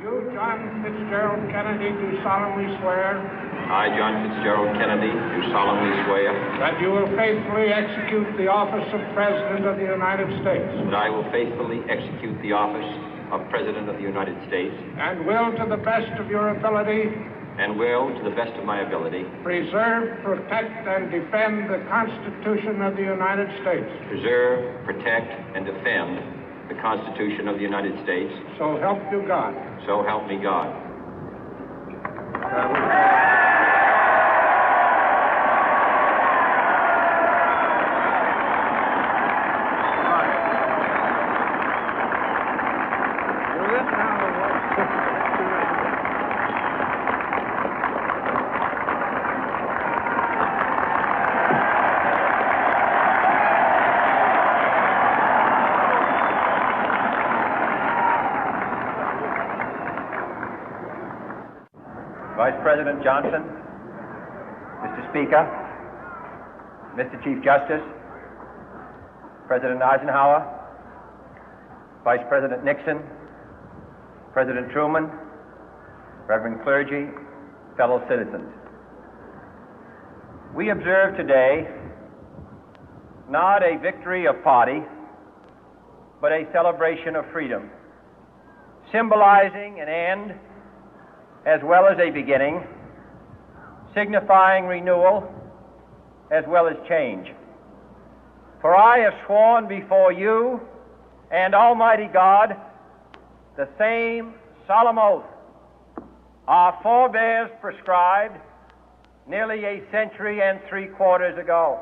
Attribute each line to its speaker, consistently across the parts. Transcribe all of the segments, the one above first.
Speaker 1: You, John Fitzgerald Kennedy, do solemnly swear.
Speaker 2: I, John Fitzgerald Kennedy, do solemnly swear.
Speaker 1: That you will faithfully execute the office of President of the United States.
Speaker 2: That I will faithfully execute the office of President of the United States.
Speaker 1: And will, to the best of your ability.
Speaker 2: And will, to the best of my ability.
Speaker 1: Preserve, protect, and defend the Constitution of the United States.
Speaker 2: Preserve, protect, and defend the Constitution of the United States.
Speaker 1: So help you God.
Speaker 2: So help me God.
Speaker 3: Vice President Johnson, Mr. Speaker, Mr. Chief Justice, President Eisenhower, Vice President Nixon, President Truman, Reverend clergy, fellow citizens. We observe today not a victory of party, but a celebration of freedom, symbolizing an end as well as a beginning, signifying renewal as well as change. For I have sworn before you and Almighty God the same solemn oath our forebears prescribed nearly a century and 3/4 ago.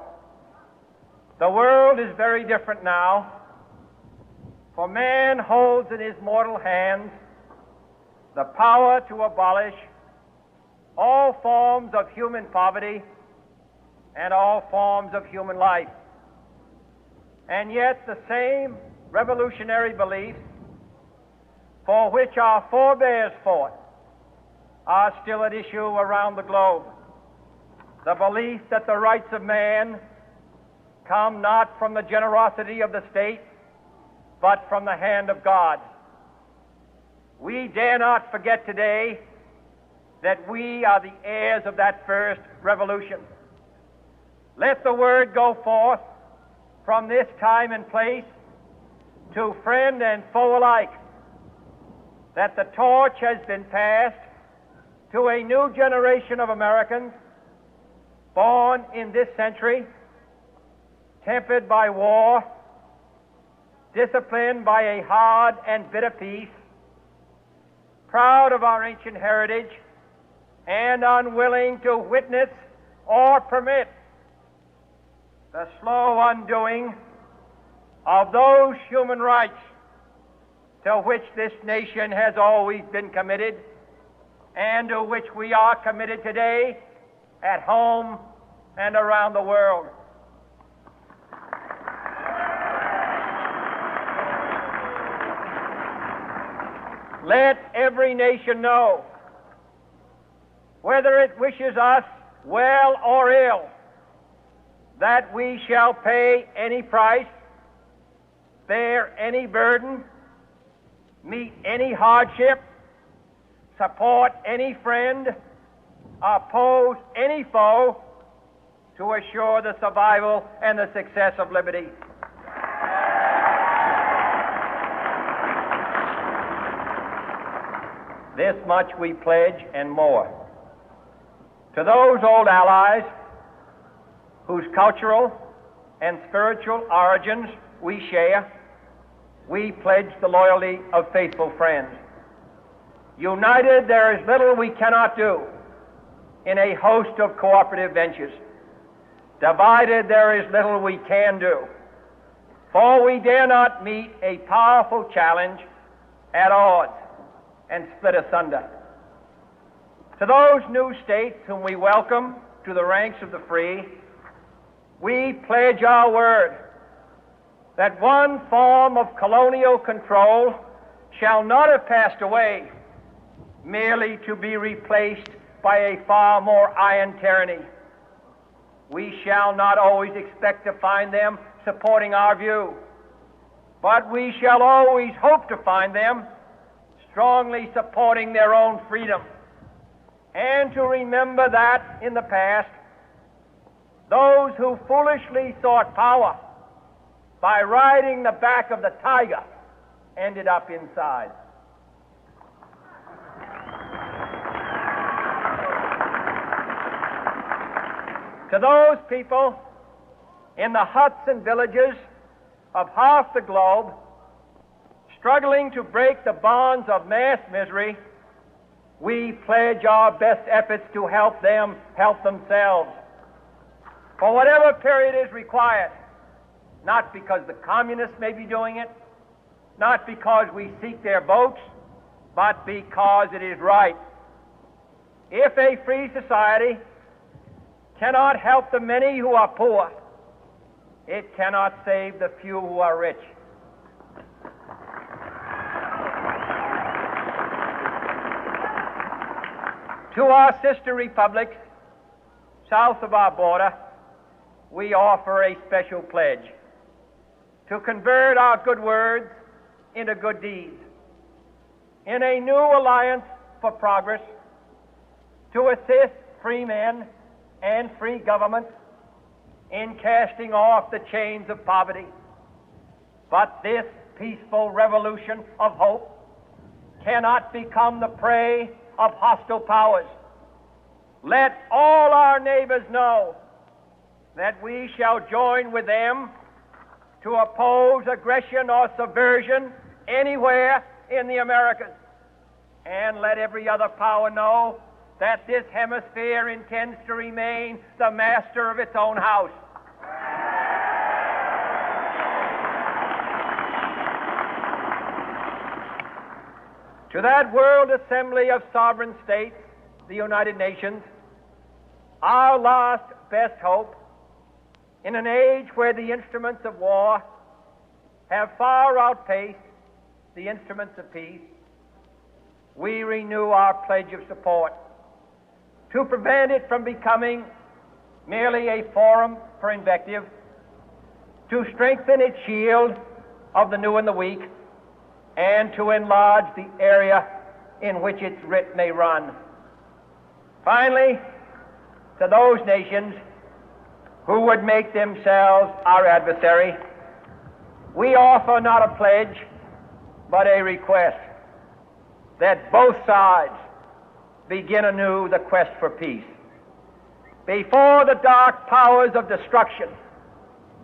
Speaker 3: The world is very different now, for man holds in his mortal hands the power to abolish all forms of human poverty and all forms of human life. And yet the same revolutionary beliefs for which our forebears fought are still at issue around the globe. The belief that the rights of man come not from the generosity of the state, but from the hand of God. We dare not forget today that we are the heirs of that first revolution. Let the word go forth from this time and place to friend and foe alike that the torch has been passed to a new generation of Americans born in this century, tempered by war, disciplined by a hard and bitter peace, proud of our ancient heritage, and unwilling to witness or permit the slow undoing of those human rights to which this nation has always been committed and to which we are committed today at home and around the world. Let every nation know, whether it wishes us well or ill, that we shall pay any price, bear any burden, meet any hardship, support any friend, oppose any foe to assure the survival and the success of liberty. This much we pledge and more. To those old allies whose cultural and spiritual origins we share, we pledge the loyalty of faithful friends. United, there is little we cannot do in a host of cooperative ventures. Divided, there is little we can do, for we dare not meet a powerful challenge at odds and split asunder. To those new states whom we welcome to the ranks of the free, we pledge our word that one form of colonial control shall not have passed away merely to be replaced by a far more iron tyranny. We shall not always expect to find them supporting our view, but we shall always hope to find them strongly supporting their own freedom, and to remember that in the past, those who foolishly sought power by riding the back of the tiger ended up inside. To those people in the huts and villages of half the globe struggling to break the bonds of mass misery, we pledge our best efforts to help them help themselves for whatever period is required, not because the communists may be doing it, not because we seek their votes, but because it is right. If a free society cannot help the many who are poor, it cannot save the few who are rich. To our sister republics south of our border, we offer a special pledge to convert our good words into good deeds, in a new alliance for progress, to assist free men and free governments in casting off the chains of poverty. But this peaceful revolution of hope cannot become the prey of hostile powers. Let all our neighbors know that we shall join with them to oppose aggression or subversion anywhere in the Americas. And let every other power know that this hemisphere intends to remain the master of its own house. To that world assembly of sovereign states, the United Nations, our last best hope, in an age where the instruments of war have far outpaced the instruments of peace, we renew our pledge of support to prevent it from becoming merely a forum for invective, to strengthen its shield of the new and the weak, and to enlarge the area in which its writ may run. Finally, to those nations who would make themselves our adversary, we offer not a pledge, but a request that both sides begin anew the quest for peace. Before the dark powers of destruction,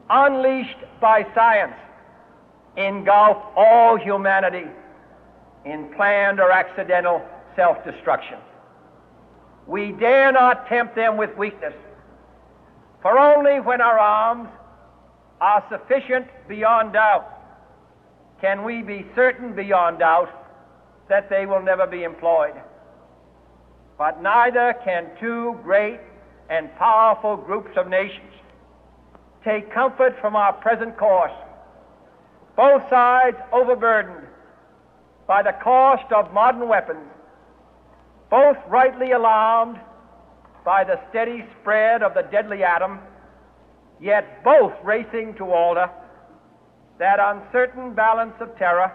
Speaker 3: unleashed by science, engulf all humanity in planned or accidental self-destruction, we dare not tempt them with weakness, for only when our arms are sufficient beyond doubt can we be certain beyond doubt that they will never be employed. But neither can two great and powerful groups of nations take comfort from our present course, both sides overburdened by the cost of modern weapons, both rightly alarmed by the steady spread of the deadly atom, yet both racing to alter that uncertain balance of terror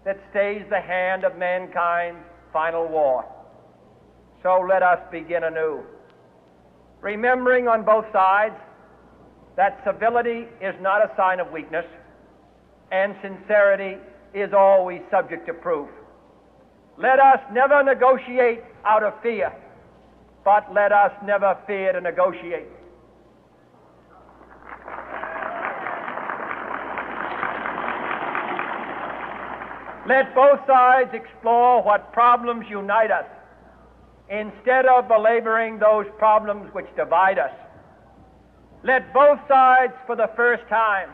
Speaker 3: that stays the hand of mankind's final war. So let us begin anew, remembering on both sides that civility is not a sign of weakness, and sincerity is always subject to proof. Let us never negotiate out of fear, but let us never fear to negotiate. Let both sides explore what problems unite us, instead of belaboring those problems which divide us. Let both sides, for the first time,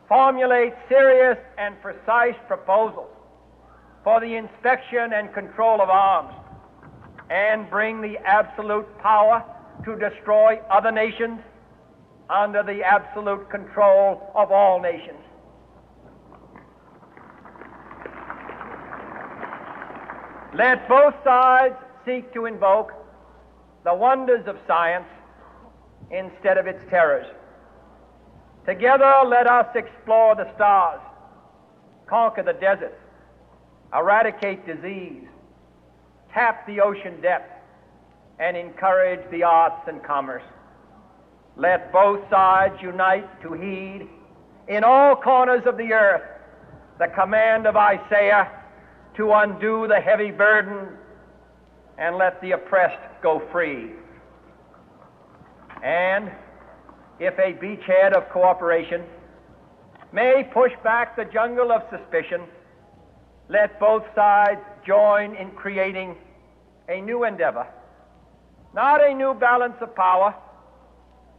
Speaker 3: formulate serious and precise proposals for the inspection and control of arms, and bring the absolute power to destroy other nations under the absolute control of all nations. Let both sides seek to invoke the wonders of science instead of its terrors. Together, let us explore the stars, conquer the deserts, eradicate disease, tap the ocean depth, and encourage the arts and commerce. Let both sides unite to heed in all corners of the earth the command of Isaiah to undo the heavy burden and let the oppressed go free. And if a beachhead of cooperation may push back the jungle of suspicion, let both sides join in creating a new endeavor, not a new balance of power,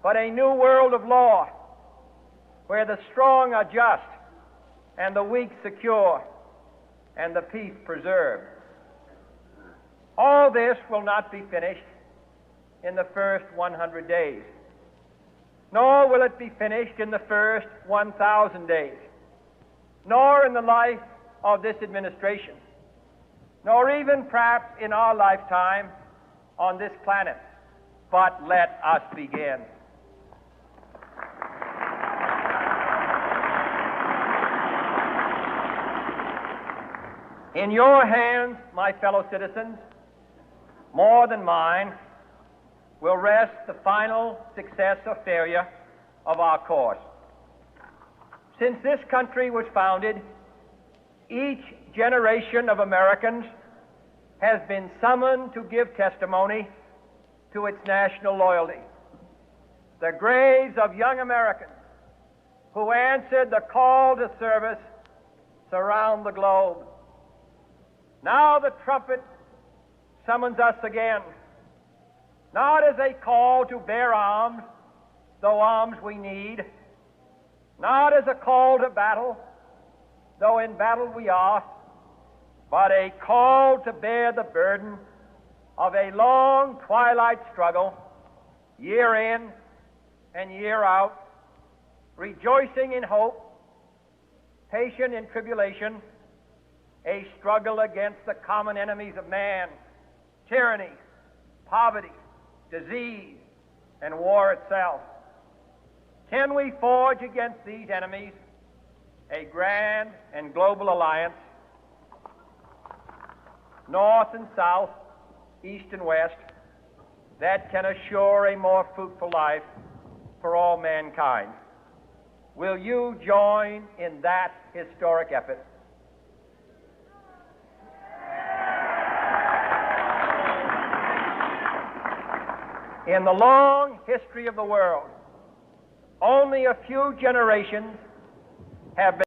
Speaker 3: but a new world of law, where the strong are just and the weak secure and the peace preserved. All this will not be finished in the first 100 days, nor will it be finished in the first 1,000 days, nor in the life of this administration, nor even perhaps in our lifetime on this planet. But let us begin. In your hands, my fellow citizens, more than mine, will rest the final success or failure of our course. Since this country was founded, each generation of Americans has been summoned to give testimony to its national loyalty. The graves of young Americans who answered the call to service surround the globe. Now the trumpet summons us again, not as a call to bear arms, though arms we need, not as a call to battle, though in battle we are, but a call to bear the burden of a long twilight struggle, year in and year out, rejoicing in hope, patient in tribulation, a struggle against the common enemies of man, tyranny, poverty, disease, and war itself. Can we forge against these enemies a grand and global alliance, north and south, east and west, that can assure a more fruitful life for all mankind? Will you join in that historic effort? In the long history of the world, only a few generations have been